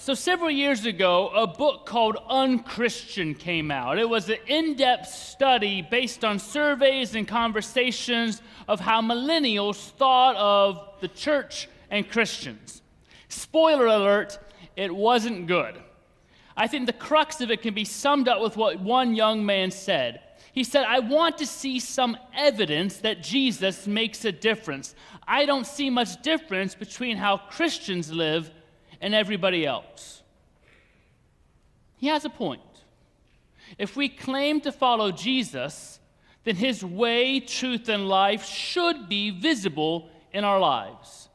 So several years ago, a book called Unchristian came out. It was an in-depth study based on surveys and conversations of how millennials thought of the church and Christians. Spoiler alert, it wasn't good. I think the crux of it can be summed up with what one young man said. He said, "I want to see some evidence that Jesus makes a difference. I don't see much difference between how Christians live and everybody else." He has a point. If we claim to follow Jesus, then his way, truth, and life should be visible in our lives.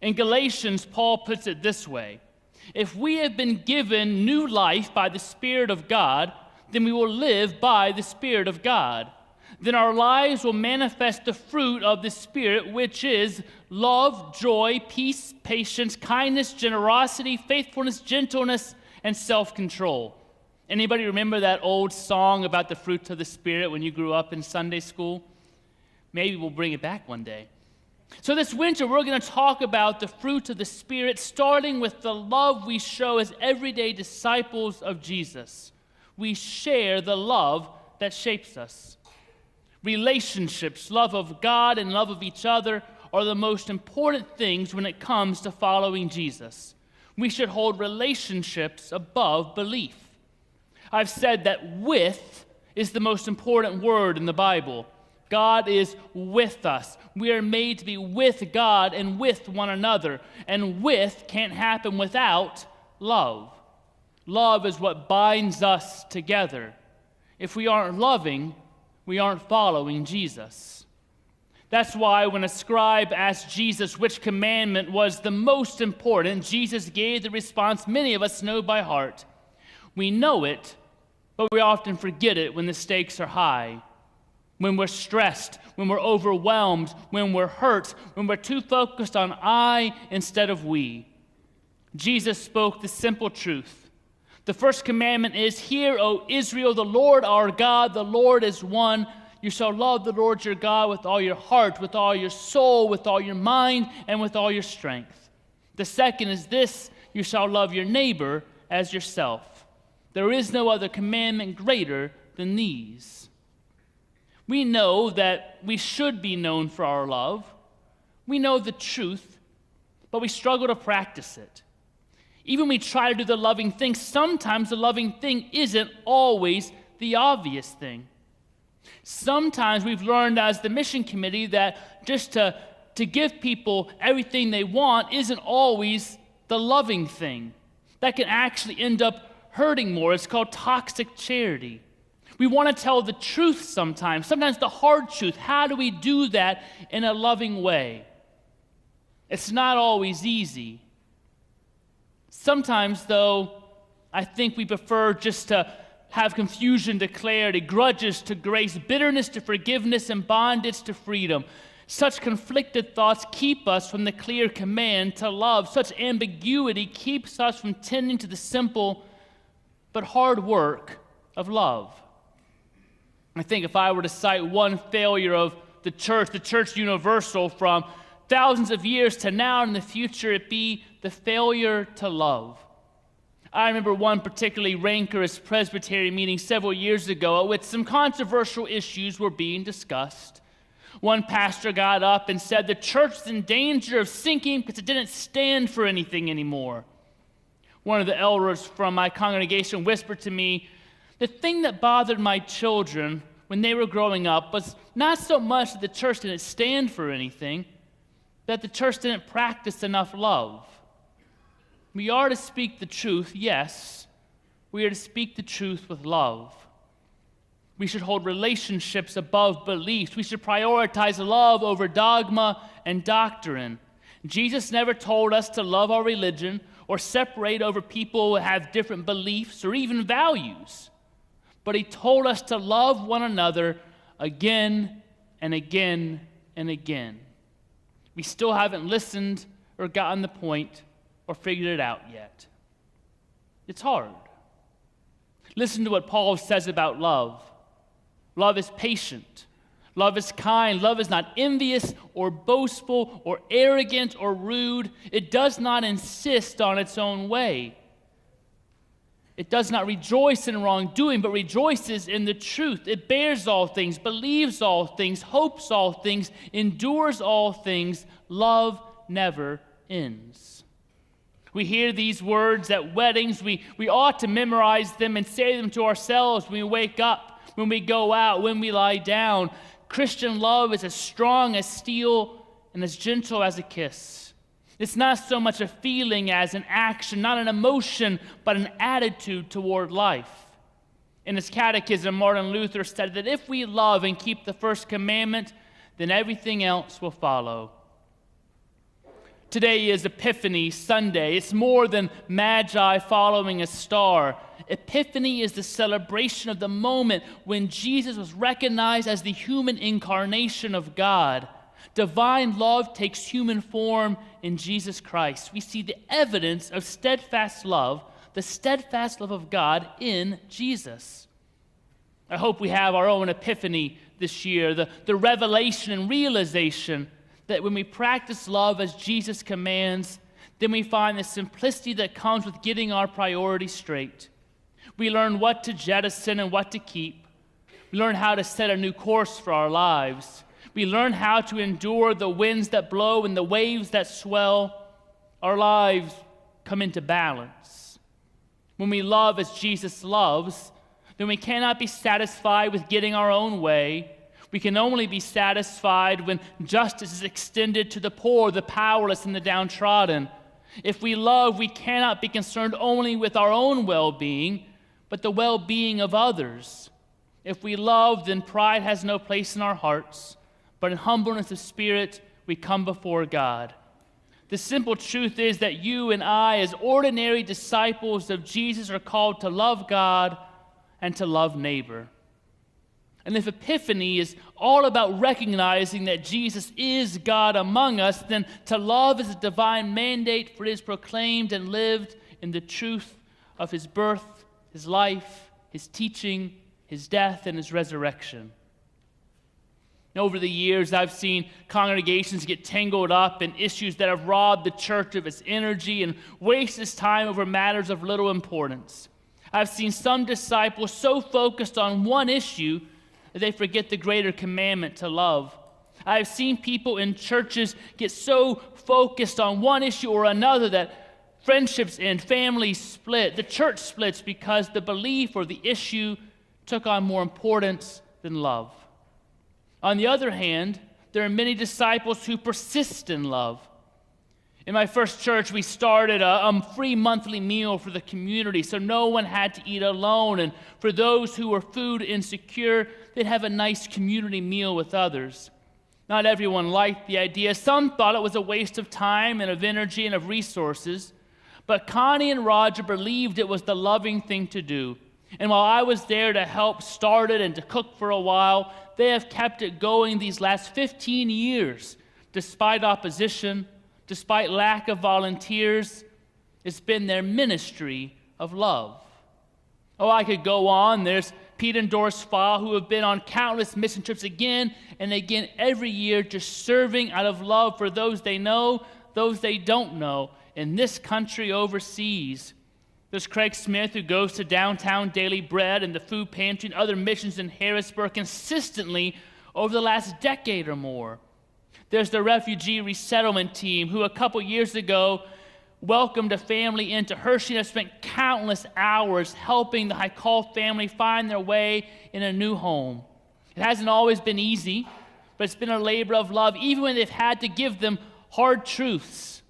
In Galatians, Paul puts it this way: if we have been given new life by the Spirit of God, then we will live by the Spirit of God. Then our lives will manifest the fruit of the Spirit, which is love, joy, peace, patience, kindness, generosity, faithfulness, gentleness, and self-control. Anybody remember that old song about the fruits of the Spirit when you grew up in Sunday school? Maybe we'll bring it back one day. So this winter, we're going to talk about the fruits of the Spirit, starting with the love we show as everyday disciples of Jesus. We share the love that shapes us. Relationships, love of God and love of each other, are the most important things when it comes to following Jesus. We should hold relationships above belief. I've said that with is the most important word in the Bible. God is with us. We are made to be with God and with one another. And with can't happen without love. Love is what binds us together. If we aren't loving, we aren't following Jesus. That's why when a scribe asked Jesus which commandment was the most important, Jesus gave the response many of us know by heart. We know it, but we often forget it when the stakes are high, when we're stressed, when we're overwhelmed, when we're hurt, when we're too focused on I instead of we. Jesus spoke the simple truth. The first commandment is, "Hear, O Israel, the Lord our God, the Lord is one. You shall love the Lord your God with all your heart, with all your soul, with all your mind, and with all your strength." The second is this: you shall love your neighbor as yourself. There is no other commandment greater than these. We know that we should be known for our love. We know the truth, but we struggle to practice it. Even when we try to do the loving thing, sometimes the loving thing isn't always the obvious thing. Sometimes we've learned as the mission committee that just to give people everything they want isn't always the loving thing. That can actually end up hurting more. It's called toxic charity. We want to tell the truth sometimes the hard truth. How do we do that in a loving way? It's not always easy. Sometimes, though, I think we prefer just to have confusion to clarity, grudges to grace, bitterness to forgiveness, and bondage to freedom. Such conflicted thoughts keep us from the clear command to love. Such ambiguity keeps us from tending to the simple but hard work of love. I think if I were to cite one failure of the church universal from thousands of years to now and in the future, it'd be the failure to love. I remember one particularly rancorous Presbyterian meeting several years ago at which some controversial issues were being discussed. One pastor got up and said the church is in danger of sinking because it didn't stand for anything anymore. One of the elders from my congregation whispered to me, "The thing that bothered my children when they were growing up was not so much that the church didn't stand for anything, that the church didn't practice enough love." We are to speak the truth, yes. We are to speak the truth with love. We should hold relationships above beliefs. We should prioritize love over dogma and doctrine. Jesus never told us to love our religion or separate over people who have different beliefs or even values. But he told us to love one another again and again and again. We still haven't listened or gotten the point or figured it out yet. It's hard. Listen to what Paul says about love. Love is patient. Love is kind. Love is not envious or boastful or arrogant or rude. It does not insist on its own way. It does not rejoice in wrongdoing, but rejoices in the truth. It bears all things, believes all things, hopes all things, endures all things. Love never ends. We hear these words at weddings. We ought to memorize them and say them to ourselves when we wake up, when we go out, when we lie down. Christian love is as strong as steel and as gentle as a kiss. It's not so much a feeling as an action, not an emotion, but an attitude toward life. In his catechism, Martin Luther said that if we love and keep the first commandment, then everything else will follow. Today is Epiphany Sunday. It's more than Magi following a star. Epiphany is the celebration of the moment when Jesus was recognized as the human incarnation of God. Divine love takes human form in Jesus Christ. We see the evidence of steadfast love, the steadfast love of God in Jesus. I hope we have our own epiphany this year, the revelation and realization that when we practice love as Jesus commands, then we find the simplicity that comes with getting our priorities straight. We learn what to jettison and what to keep. We learn how to set a new course for our lives. We learn how to endure the winds that blow and the waves that swell. Our lives come into balance. When we love as Jesus loves, then we cannot be satisfied with getting our own way. We can only be satisfied when justice is extended to the poor, the powerless, and the downtrodden. If we love, we cannot be concerned only with our own well-being, but the well-being of others. If we love, then pride has no place in our hearts. But in humbleness of spirit, we come before God. The simple truth is that you and I, as ordinary disciples of Jesus, are called to love God and to love neighbor. And if Epiphany is all about recognizing that Jesus is God among us, then to love is a divine mandate, for it is proclaimed and lived in the truth of his birth, his life, his teaching, his death, and his resurrection. Over the years, I've seen congregations get tangled up in issues that have robbed the church of its energy and waste its time over matters of little importance. I've seen some disciples so focused on one issue that they forget the greater commandment to love. I've seen people in churches get so focused on one issue or another that friendships end, families split, the church splits because the belief or the issue took on more importance than love. On the other hand, there are many disciples who persist in love. In my first church, we started a free monthly meal for the community, so no one had to eat alone. And for those who were food insecure, they'd have a nice community meal with others. Not everyone liked the idea. Some thought it was a waste of time and of energy and of resources. But Connie and Roger believed it was the loving thing to do. And while I was there to help start it and to cook for a while, they have kept it going these last 15 years, despite opposition, despite lack of volunteers. It's been their ministry of love. Oh, I could go on. There's Pete and Doris Fall, who have been on countless mission trips again and again every year, just serving out of love for those they know, those they don't know, in this country, overseas. There's Craig Smith, who goes to downtown Daily Bread and the food pantry and other missions in Harrisburg consistently over the last decade or more. There's the refugee resettlement team, who a couple years ago welcomed a family into Hershey and have spent countless hours helping the Haikal family find their way in a new home. It hasn't always been easy, but it's been a labor of love, even when they've had to give them hard truths,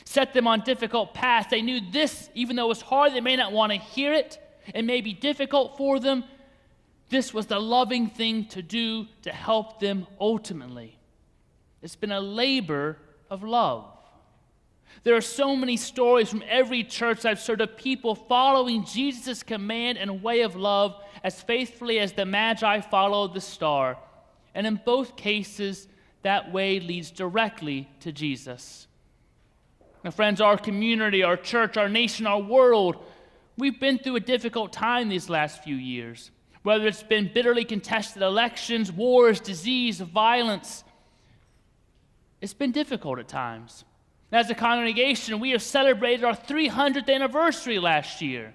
set them on difficult paths. They knew this, even though it was hard, they may not want to hear it, it may be difficult for them. This was the loving thing to do to help them ultimately. It's been a labor of love. There are so many stories from every church I've served of people following Jesus' command and way of love as faithfully as the Magi followed the star. And in both cases, that way leads directly to Jesus. Now, friends, our community, our church, our nation, our world, we've been through a difficult time these last few years. Whether it's been bitterly contested elections, wars, disease, violence, it's been difficult at times. As a congregation, we have celebrated our 300th anniversary last year.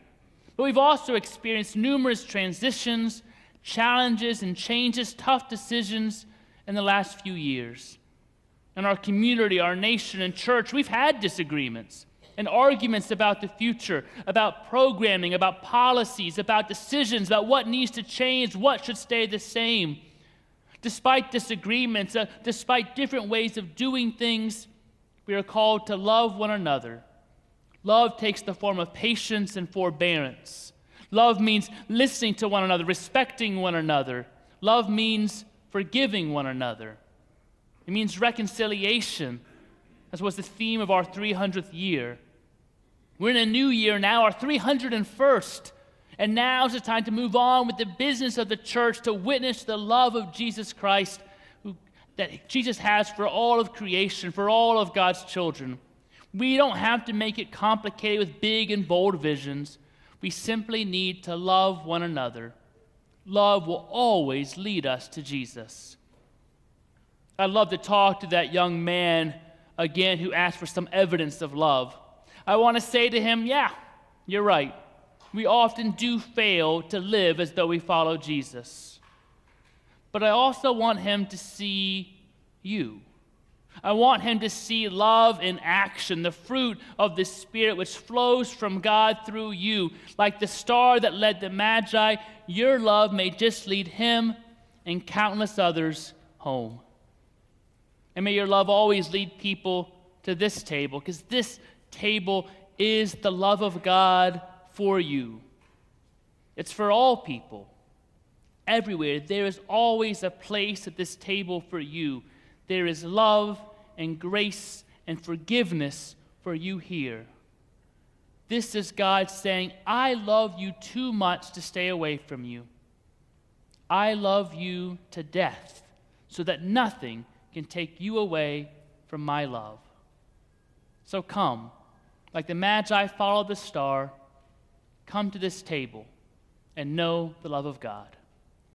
But we've also experienced numerous transitions, challenges, and changes, tough decisions in the last few years. In our community, our nation, and church, we've had disagreements and arguments about the future, about programming, about policies, about decisions, about what needs to change, what should stay the same. Despite disagreements, despite different ways of doing things, we are called to love one another. Love takes the form of patience and forbearance. Love means listening to one another, respecting one another. Love means forgiving one another. It means reconciliation, as was the theme of our 300th year. We're in a new year now, our 301st, and now's the time to move on with the business of the church, to witness the love of Jesus Christ that Jesus has for all of creation, for all of God's children. We don't have to make it complicated with big and bold visions. We simply need to love one another. Love will always lead us to Jesus. I'd love to talk to that young man again who asked for some evidence of love. I want to say to him, yeah, you're right. We often do fail to live as though we follow Jesus. But I also want him to see you. I want him to see love in action, the fruit of the Spirit which flows from God through you. Like the star that led the Magi, your love may just lead him and countless others home. And may your love always lead people to this table, because this table is the love of God for you. It's for all people. Everywhere, there is always a place at this table for you. There is love and grace and forgiveness for you here. This is God saying, I love you too much to stay away from you. I love you to death, so that nothing can take you away from my love. So come, like the Magi followed the star, come to this table and know the love of God.